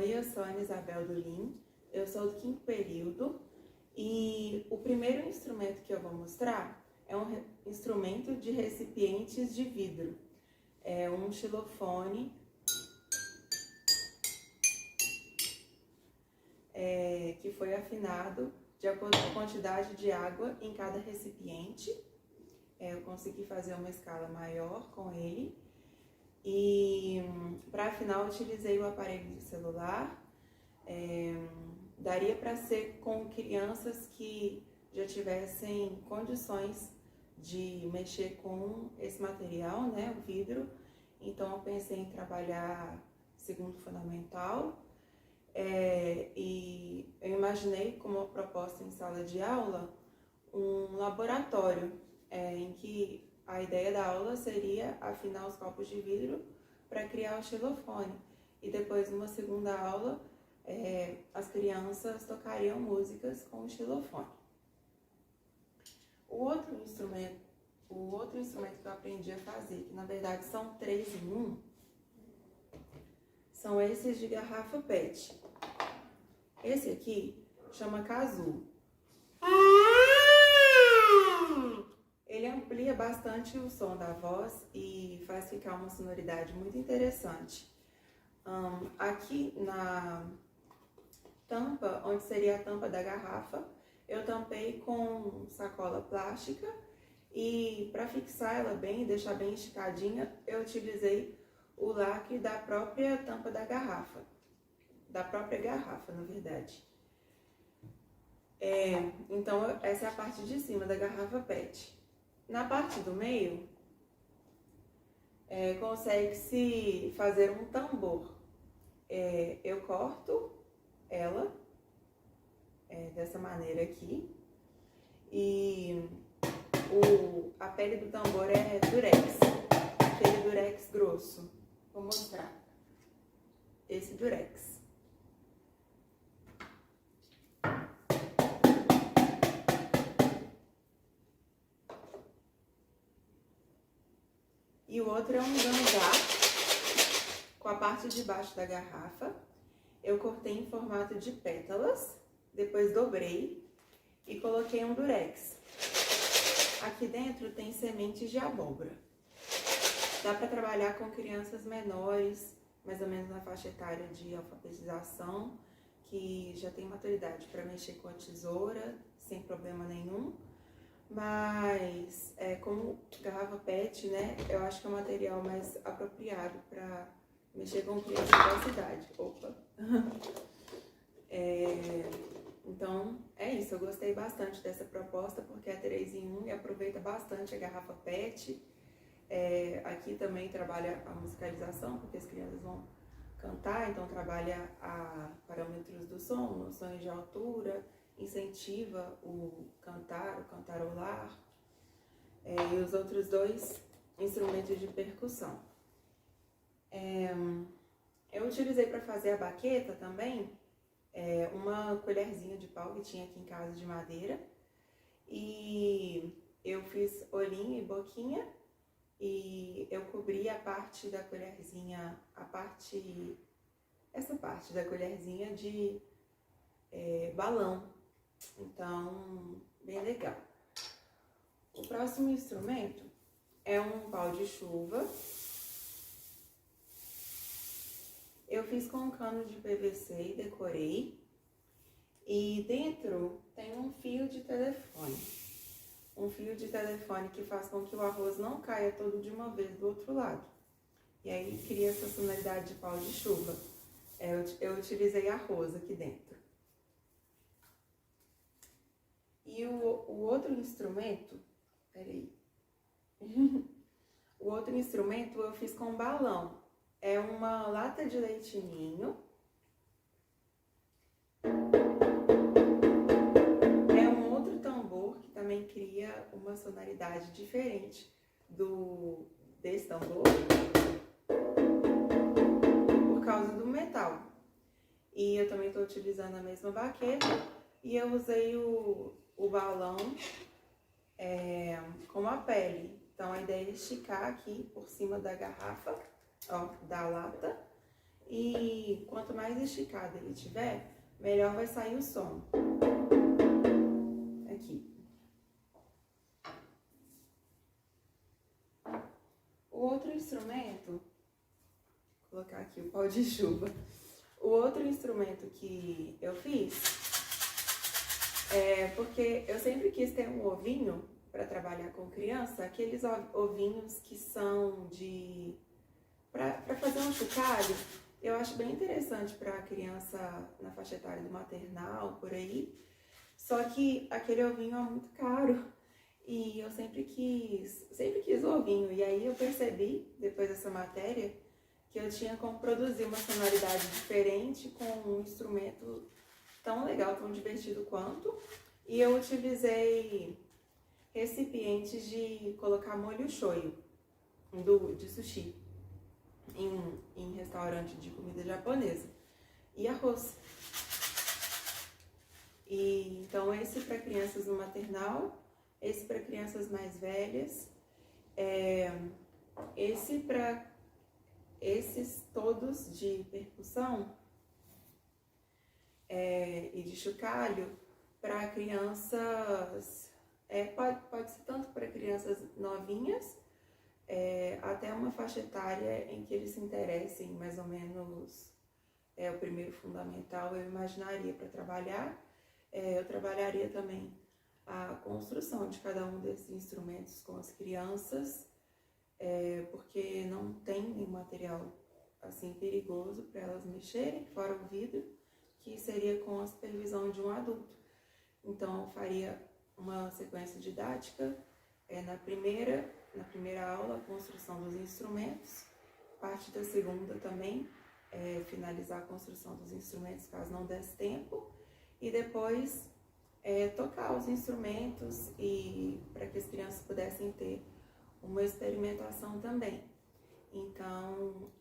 Oi, eu sou a Ana Isabel Dulim, eu sou do 5º período e o primeiro instrumento que eu vou mostrar é um instrumento de recipientes de vidro. É um xilofone que foi afinado de acordo com a quantidade de água em cada recipiente. Eu consegui fazer uma escala maior com ele. E para afinar eu utilizei o aparelho de celular. Daria para ser com crianças que já tivessem condições de mexer com esse material, né, o vidro. Então eu pensei em trabalhar segundo fundamental, e eu imaginei como proposta em sala de aula um laboratório em que a ideia da aula seria afinar os copos de vidro para criar o xilofone. E depois, numa segunda aula, as crianças tocariam músicas com o xilofone. O outro instrumento que eu aprendi a fazer, que na verdade são 3 em 1, são esses de garrafa PET. Esse aqui chama casulo. Ele amplia bastante o som da voz e faz ficar uma sonoridade muito interessante. Aqui na tampa, onde seria a tampa da garrafa, eu tampei com sacola plástica e para fixar ela bem, deixar bem esticadinha, eu utilizei o lacre da própria tampa da garrafa. Da própria garrafa, na verdade. Então, essa é a parte de cima da garrafa PET. Na parte do meio, consegue-se fazer um tambor. Eu corto ela dessa maneira aqui. E a pele do tambor é durex, aquele durex grosso. Vou mostrar esse durex. E o outro é um ganzá com a parte de baixo da garrafa. Eu cortei em formato de pétalas, depois dobrei e coloquei um durex. Aqui dentro tem sementes de abóbora. Dá para trabalhar com crianças menores, mais ou menos na faixa etária de alfabetização, que já tem maturidade para mexer com a tesoura sem problema nenhum. Mas, como garrafa PET, né, eu acho que é o material mais apropriado para mexer com crianças da cidade. Opa! Então, é isso. Eu gostei bastante dessa proposta, porque é 3 em 1 e aproveita bastante a garrafa PET. Aqui também trabalha a musicalização, porque as crianças vão cantar, então trabalha parâmetros do som, noções de altura, incentiva o cantarolar, e os outros 2 instrumentos de percussão. Eu utilizei para fazer a baqueta também uma colherzinha de pau que tinha aqui em casa de madeira, e eu fiz olhinho e boquinha, e eu cobri a parte da colherzinha, essa parte da colherzinha de balão. Então, bem legal. O próximo instrumento é um pau de chuva. Eu fiz com um cano de PVC e decorei. E dentro tem um fio de telefone. Um fio de telefone que faz com que o arroz não caia todo de uma vez do outro lado. E aí cria essa sonoridade de pau de chuva. Eu utilizei arroz aqui dentro. E o outro instrumento, peraí. O outro instrumento eu fiz com balão. É uma lata de leite ninho. É um outro tambor que também cria uma sonoridade diferente desse tambor, por causa do metal. E eu também estou utilizando a mesma baqueta e eu usei o balão com a pele. Então a ideia é esticar aqui por cima da garrafa, ó, da lata, e quanto mais esticado ele tiver, melhor vai sair o som. Aqui. O outro instrumento, vou colocar aqui o pau de chuva. O outro instrumento que eu fiz é porque eu sempre quis ter um ovinho para trabalhar com criança, aqueles ovinhos que são de... para fazer um chocalho. Eu acho bem interessante para criança na faixa etária do maternal, por aí. Só que aquele ovinho é muito caro e eu sempre quis ovinho. E aí eu percebi, depois dessa matéria, que eu tinha como produzir uma sonoridade diferente com um instrumento tão legal, tão divertido quanto. E eu utilizei recipientes de colocar molho shoyu de sushi em restaurante de comida japonesa e arroz. E então esse para crianças no maternal, esse para crianças mais velhas, esse para esses todos de percussão e de chocalho para crianças, pode ser tanto para crianças novinhas, até uma faixa etária em que eles se interessem, mais ou menos o primeiro fundamental, eu imaginaria para trabalhar. Eu trabalharia também a construção de cada um desses instrumentos com as crianças, porque não tem nenhum material assim perigoso para elas mexerem, fora o vidro, que seria com a supervisão de um adulto. Então eu faria uma sequência didática, na primeira aula, a construção dos instrumentos, parte da segunda também, finalizar a construção dos instrumentos, caso não desse tempo, e depois tocar os instrumentos e para que as crianças pudessem ter uma experimentação também. Então,